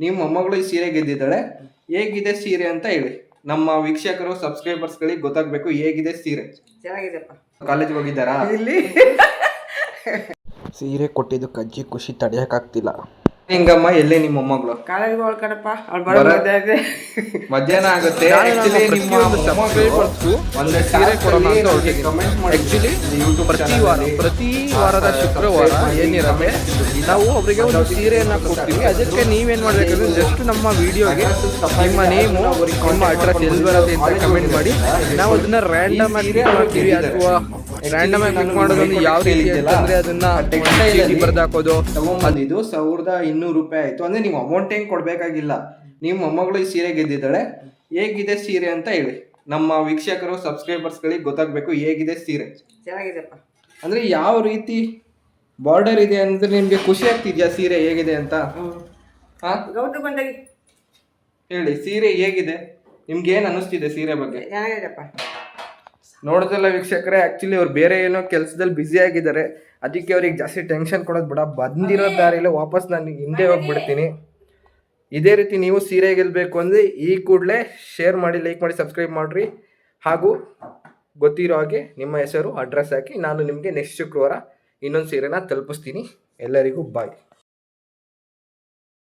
ನಿಮ್ಮ ಮೊಮ್ಮಗಳು ಈ ಸೀರೆ ಗೆದ್ದಿದ್ದಾಳೆ, ಹೇಗಿದೆ ಸೀರೆ ಅಂತ ಹೇಳಿ. ನಮ್ಮ ವೀಕ್ಷಕರು ಸಬ್ಸ್ಕ್ರೈಬರ್ಸ್ಗಳಿಗೆ ಗೊತ್ತಾಗಬೇಕು ಹೇಗಿದೆ ಸೀರೆ. ಚೆನ್ನಾಗಿದೆಪ್ಪ. ಕಾಲೇಜ್ಗೆ ಹೋಗಿದ್ದಾರಾ? ಇಲ್ಲಿ ಸೀರೆ ಕೊಟ್ಟಿದ್ದಕ್ಕೆ ಅಜ್ಜಿ ಖುಷಿ ತಡೆಯೋಕ್ಕಾಗ್ತಿಲ್ಲ. ಹಿಂಗಮ್ಮ, ಎಲ್ಲೇ ನಿಮ್ಮ ಮೊಮ್ಮಗಳು? ಕಾಲೇಜ್ಗೆ ಹೋಗ್ಕಡಪ್ಪ, ಅವ್ಳು ಬರೋದಾದ್ರೆ ಮಧ್ಯಾಹ್ನ ಆಗುತ್ತೆ. ಒಂದು ಸೀರೆ ಕೊಡೋಣ ಅಂತ ಹೊರಟಿದ್ದೀನಿ. ಆ್ಯಕ್ಚುಲಿ ಪ್ರತಿ ವಾರದ ಶುಕ್ರವಾರ ಏನಿರುತ್ತೆ ನಾವು ಅವರಿಗೆ ಒಂದು ಸೀರೆಯನ್ನು ಕೊಡ್ತೀವಿ. ಅದಕ್ಕೆ ನೀವೇನು ಮಾಡಬೇಕಂದ್ರೆ ಜಸ್ಟ್ ನಮ್ಮ ವಿಡಿಯೋಗೆ ನಿಮ್ಮ ನೇಮು, ನಿಮ್ಮ ಅಡ್ರೆಸ್ ಎಲ್ಲಿ ಬರುತ್ತೆ ಅಂತ ಕಮೆಂಟ್ ಮಾಡಿ. ನಾವು ಅದನ್ನ ರ್ಯಾಂಡಮ್ ಆಗಿ ಕ್ಲಿಕ್ ಮಾಡ್ತೀವಿ, ಅಥವಾ ರ್ಯಾಂಡಮ್ ಆಗಿ ಕ್ಲಿಕ್ ಮಾಡೋದೊಂದು ಯಾವ ರೀತಿ ಅಂತಂದ್ರೆ ಅದನ್ನ ಬರ್ದಾಕೋದು. ತಗೊಂಬಂದಿದ್ದು 1200 ರೂಪಾಯಿ ಆಯ್ತು. ಅಂದ್ರೆ ನೀವು ಅಮೌಂಟ್ ಹೆಂಗ್ ಕೊಡ್ಬೇಕಾಗಿಲ್ಲ. ನಿಮ್ಮ ಮೊಮ್ಮಗಳು ಈ ಸೀರೆ ಗೆದ್ದಿದ್ದಾಳೆ, ಹೇಗಿದೆ ಸೀರೆ ಅಂತ ಹೇಳಿ. ನಮ್ಮ ವೀಕ್ಷಕರು ಸಬ್ಸ್ಕ್ರೈಬರ್ಸ್ಗಳಿಗೆ ಗೊತ್ತಾಗಬೇಕು ಹೇಗಿದೆ ಸೀರೆ. ಚೆನ್ನಾಗಿದೆಪ್ಪ. ಅಂದ್ರೆ ಯಾವ ರೀತಿ ಬಾರ್ಡರ್ ಇದೆ ಅಂದ್ರೆ ನಿಮ್ಗೆ ಖುಷಿ ಆಗ್ತಿದ್ಯಾ ಸೀರೆ ಹೇಗಿದೆ ಅಂತ? ಹಾ, ಗೌತಮಂದಾಗಿ ಹೇಳಿ, ಸೀರೆ ಹೇಗಿದೆ? ನಿಮ್ಗೆ ಏನ್ ಅನಿಸ್ತಿದೆ ಸೀರೆ ಬಗ್ಗೆ? ಚೆನ್ನಾಗಿದೆಪ್ಪ. ನೋಡೋದಲ್ಲ ವೀಕ್ಷಕರೇ, ಆಕ್ಚುಲಿ ಅವ್ರು ಬೇರೆ ಏನೋ ಕೆಲಸದಲ್ಲಿ ಬ್ಯುಸಿ ಆಗಿದ್ದಾರೆ. ಅದಕ್ಕೆ ಅವ್ರಿಗೆ ಜಾಸ್ತಿ ಟೆನ್ಷನ್ ಕೊಡೋದು ಬೇಡ. ಬಂದಿರೋ ದಾರಿಯಲ್ಲಿ ವಾಪಸ್ ನಾನು ಹಿಂದೆ ಹೋಗ್ಬಿಡ್ತೀನಿ. ಇದೇ ರೀತಿ ನೀವು ಸೀರೆ ಗೆಲ್ಲಬೇಕು ಅಂದರೆ ಈ ಕೂಡಲೇ ಶೇರ್ ಮಾಡಿ, ಲೈಕ್ ಮಾಡಿ, ಸಬ್ಸ್ಕ್ರೈಬ್ ಮಾಡಿರಿ. ಹಾಗೂ ಗೊತ್ತಿರೋ ಹಾಗೆ ನಿಮ್ಮ ಹೆಸರು, ಅಡ್ರೆಸ್ ಹಾಕಿ ನಾನು ನಿಮಗೆ ನೆಕ್ಸ್ಟ್ ಶುಕ್ರವಾರ ಇನ್ನೊಂದು ಸೀರೆನ ತಲುಪಿಸ್ತೀನಿ. ಎಲ್ಲರಿಗೂ ಬಾಯ್.